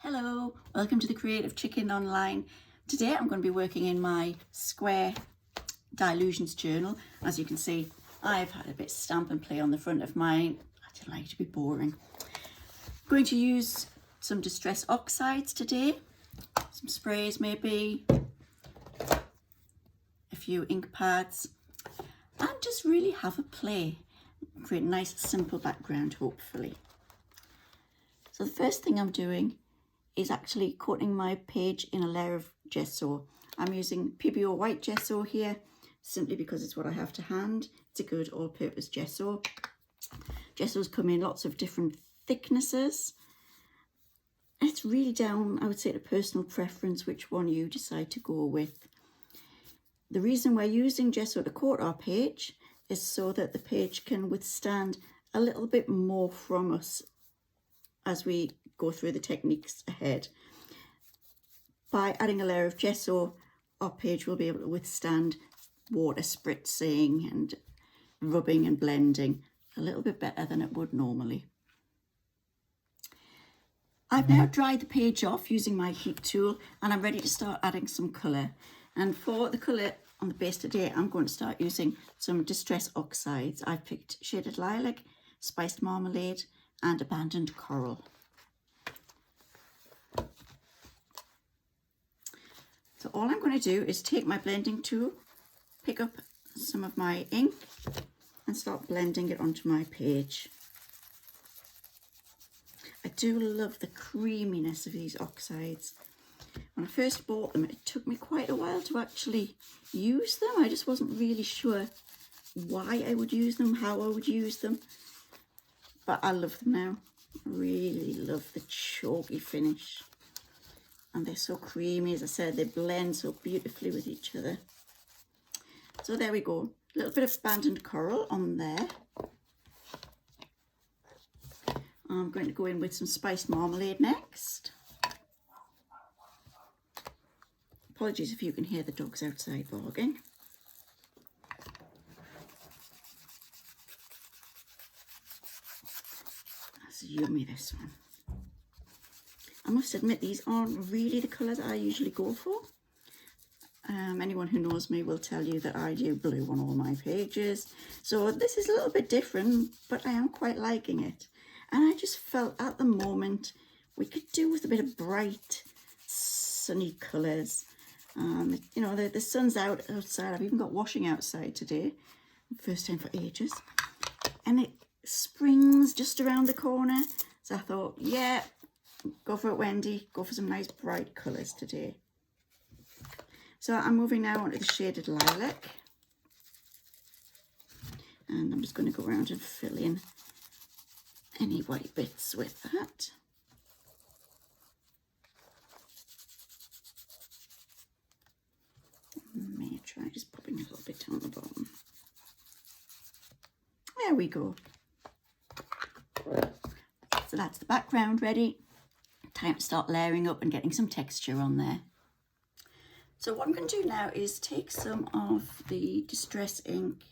Hello, welcome to the Creative Chicken Online. Today I'm going to be working in my square Dylusions journal. As you can see, I've had a bit of stamp and play on the front of mine. I didn't like it to be boring. I'm going to use some Distress Oxides today, some sprays maybe, a few ink pads, and just really have a play. Create a nice simple background hopefully. So the first thing I'm doing is actually coating my page in a layer of gesso. I'm using PBO white gesso here simply because it's what I have to hand. It's a good all-purpose gesso. Gessos come in lots of different thicknesses. It's really down, I would say, to personal preference which one you decide to go with. The reason we're using gesso to coat our page is so that the page can withstand a little bit more from us as we go through the techniques ahead. By adding a layer of gesso, our page will be able to withstand water spritzing and rubbing and blending a little bit better than it would normally. I've now dried the page off using my heat tool and I'm ready to start adding some colour. And for the colour on the base today, I'm going to start using some Distress Oxides. I've picked Shaded Lilac, Spiced Marmalade and Abandoned Coral. So all I'm going to do is take my blending tool, pick up some of my ink and start blending it onto my page. I do love the creaminess of these oxides. When I first bought them, it took me quite a while to actually use them. I just wasn't really sure why I would use them, how I would use them. But I love them now. I really love the chalky finish. And they're so creamy, as I said, they blend so beautifully with each other. So there we go. A little bit of Abandoned Coral on there. I'm going to go in with some Spiced Marmalade next. Apologies if you can hear the dogs outside barking. That's yummy, this one. I must admit these aren't really the colour that I usually go for. Anyone who knows me will tell you that I do blue on all my pages. So this is a little bit different, but I am quite liking it. And I just felt at the moment we could do with a bit of bright, sunny colours. You know, the sun's out outside. I've even got washing outside today. First time for ages. And it spring's just around the corner. So I thought, yeah, go for it, Wendy. Go for some nice bright colours today. So I'm moving now onto the Shaded Lilac. And I'm just going to go around and fill in any white bits with that. May try just popping a little bit on the bottom. There we go. So that's the background ready. Time to start layering up and getting some texture on there. So what I'm going to do now is take some of the Distress Ink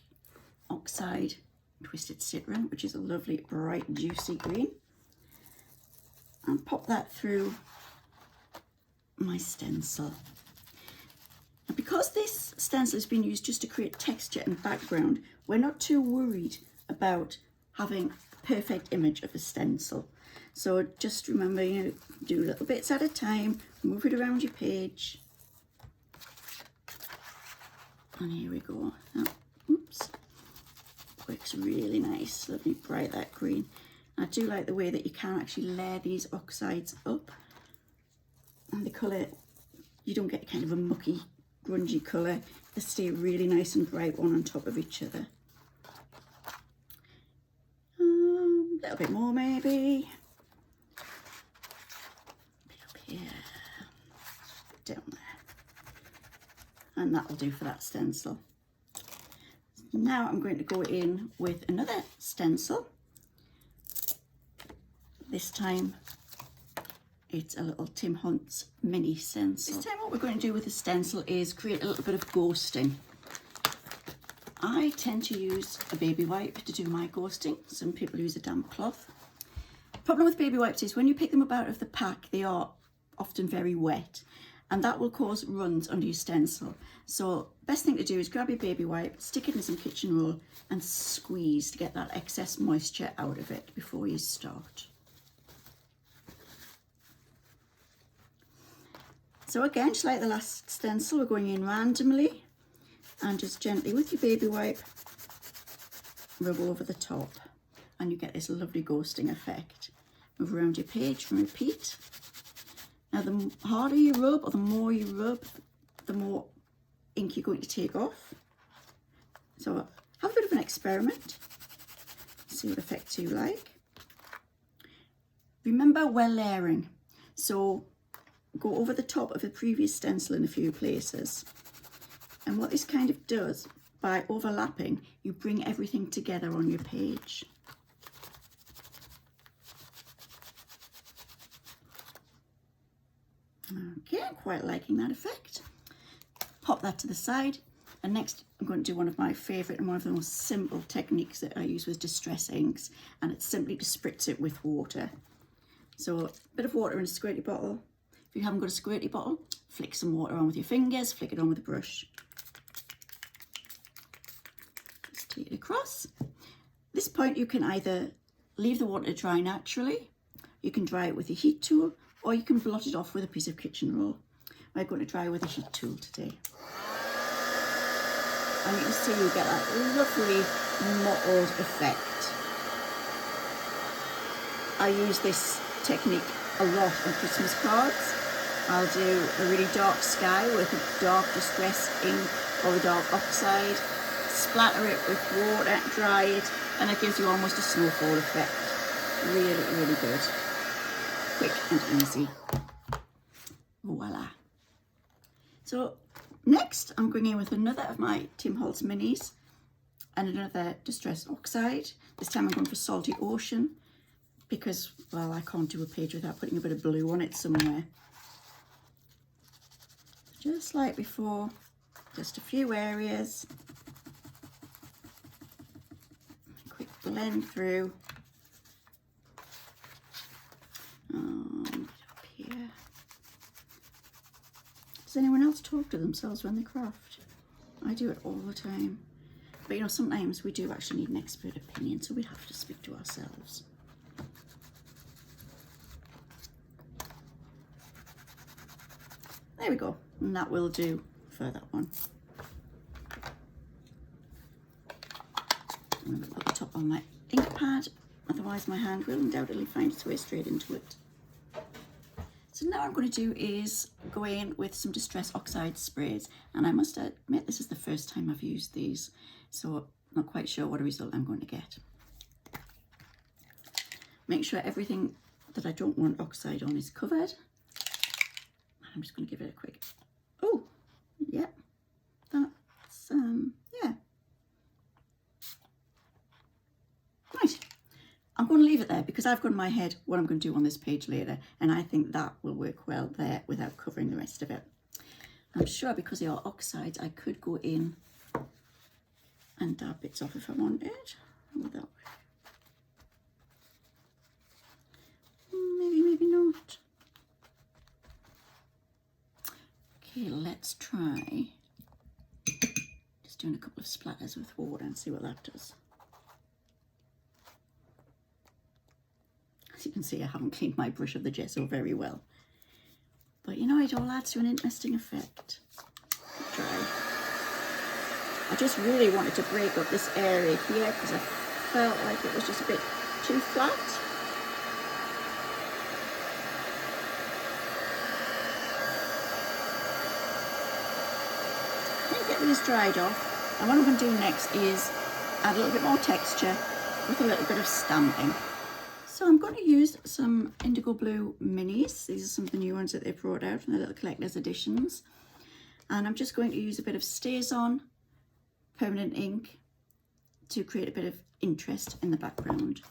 Oxide Twisted Citron, which is a lovely bright juicy green, and pop that through my stencil. And because this stencil has been used just to create texture and background, we're not too worried about having a perfect image of a stencil. So just remember, you know, do little bits at a time, move it around your page. And here we go. Oh, oops. Works really nice, lovely bright that green. I do like the way that you can actually layer these oxides up. And the colour, you don't get kind of a mucky, grungy colour. They stay really nice and bright one on top of each other. A little bit more maybe. Up here, down there. And that'll do for that stencil. Now I'm going to go in with another stencil. This time it's a little Tim Holtz mini stencil. This time what we're going to do with the stencil is create a little bit of ghosting. I tend to use a baby wipe to do my ghosting. Some people use a damp cloth. The problem with baby wipes is when you pick them up out of the pack, they are often very wet, and that will cause runs under your stencil. So best thing to do is grab your baby wipe, stick it in some kitchen roll and squeeze to get that excess moisture out of it before you start. So again, just like the last stencil, we're going in randomly and just gently with your baby wipe rub over the top, and you get this lovely ghosting effect. Move around your page and repeat. Now the harder you rub or the more you rub, the more ink you're going to take off. So have a bit of an experiment, see what effects you like. Remember, we're layering, so go over the top of the previous stencil in a few places. And what this kind of does, by overlapping, you bring everything together on your page. Okay, I'm quite liking that effect. Pop that to the side, and next I'm going to do one of my favourite and one of the most simple techniques that I use with distress inks, and it's simply to spritz it with water. So a bit of water in a squirty bottle. If you haven't got a squirty bottle, flick some water on with your fingers, flick it on with a brush. Just take it across. At this point you can either leave the water to dry naturally, you can dry it with a heat tool, or you can blot it off with a piece of kitchen roll. We're going to dry with a heat tool today. And you can see you get that lovely mottled effect. I use this technique a lot on Christmas cards. I'll do a really dark sky with a dark distress ink or a dark oxide, splatter it with water, dry it, and it gives you almost a snowfall effect. Really, really good. Quick and easy. Voila. So next I'm going in with another of my Tim Holtz minis and another Distress Oxide. This time I'm going for Salty Ocean because, well, I can't do a page without putting a bit of blue on it somewhere. Just like before, just a few areas. Quick blend through. Up here. Does anyone else talk to themselves when they craft? I do it all the time. But you know, sometimes we do actually need an expert opinion, so we have to speak to ourselves. There we go. And that will do for that one. I'm going to put the top on my ink pad, otherwise my hand will undoubtedly find its way straight into it. So now what I'm going to do is go in with some Distress Oxide sprays, and I must admit this is the first time I've used these, so I'm not quite sure what a result I'm going to get. Make sure everything that I don't want oxide on is covered. I'm just going to give it a quick, oh, yeah, that's, yeah. Right, I'm going to leave it there because I've got in my head what I'm going to do on this page later, and I think that will work well there without covering the rest of it. I'm sure because they are oxides, I could go in and dab bits off if I wanted. How would that work? Maybe, maybe not. Okay, let's try just doing a couple of splatters with water and see what that does. As you can see, I haven't cleaned my brush of the gesso very well. But you know, it all adds to an interesting effect. Try. I just really wanted to break up this area here because I felt like it was just a bit too flat. Get these dried off, and what I'm going to do next is add a little bit more texture with a little bit of stamping. So I'm going to use some indigo blue minis. These are some of the new ones that they brought out from the little collector's editions, and I'm just going to use a bit of StazOn permanent ink to create a bit of interest in the background.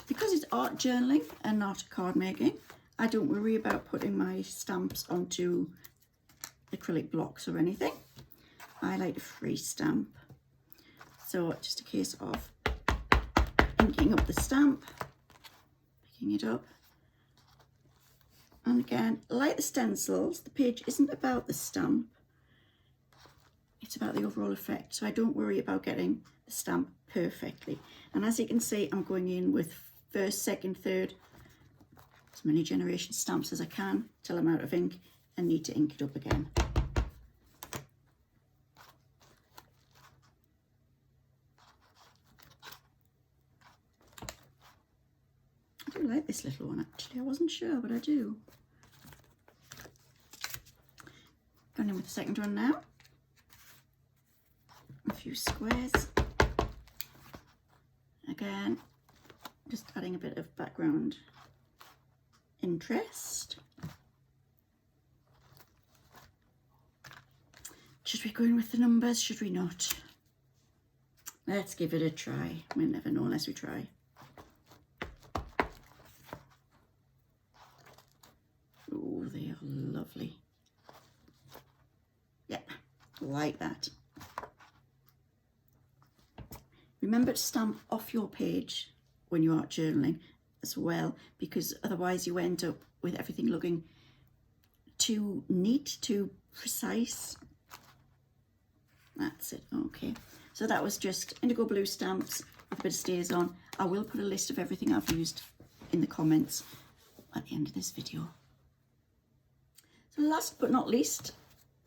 Because it's art journaling and not card making, I don't worry about putting my stamps onto acrylic blocks or anything. I like to free stamp, so just a case of inking up the stamp, picking it up And again, like the stencils, the page isn't about the stamp, it's about the overall effect. So I don't worry about getting the stamp perfectly. And as you can see, I'm going in with first, second, third, as many generation stamps as I can till I'm out of ink and need to ink it up again. I do like this little one actually, I wasn't sure, but I do. Going in with the second one now. A few squares. Again, just adding a bit of background interest. Should we go in with the numbers? Should we not? Let's give it a try. We'll never know unless we try. Oh, they are lovely. Yep, like that. Remember to stamp off your page when you are journaling as well, because otherwise you end up with everything looking too neat, too precise. That's it. Okay, so that was just indigo blue stamps with a bit of stays on. I will put a list of everything I've used in the comments at the end of this video. So last but not least,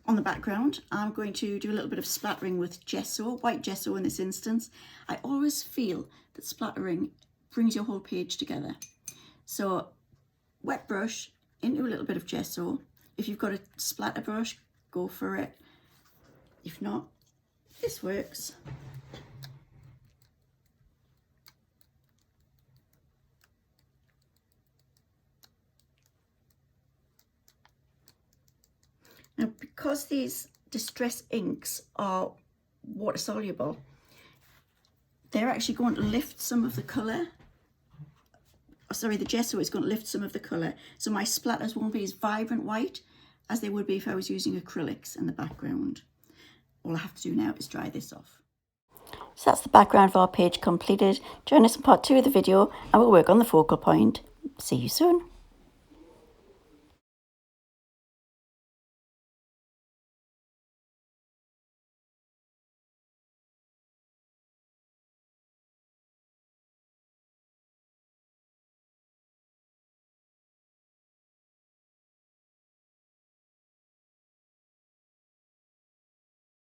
on the background, I'm going to do a little bit of splattering with gesso, white gesso in this instance. I always feel that splattering brings your whole page together. So wet brush into a little bit of gesso. If you've got a splatter brush, go for it. If not, this works. Now, because these distress inks are water soluble, they're actually going to lift some of the colour. Sorry, the gesso is going to lift some of the colour. So my splatters won't be as vibrant white as they would be if I was using acrylics in the background. All I have to do now is dry this off. So that's the background of our page completed. Join us in part 2 of the video and we'll work on the focal point. See you soon.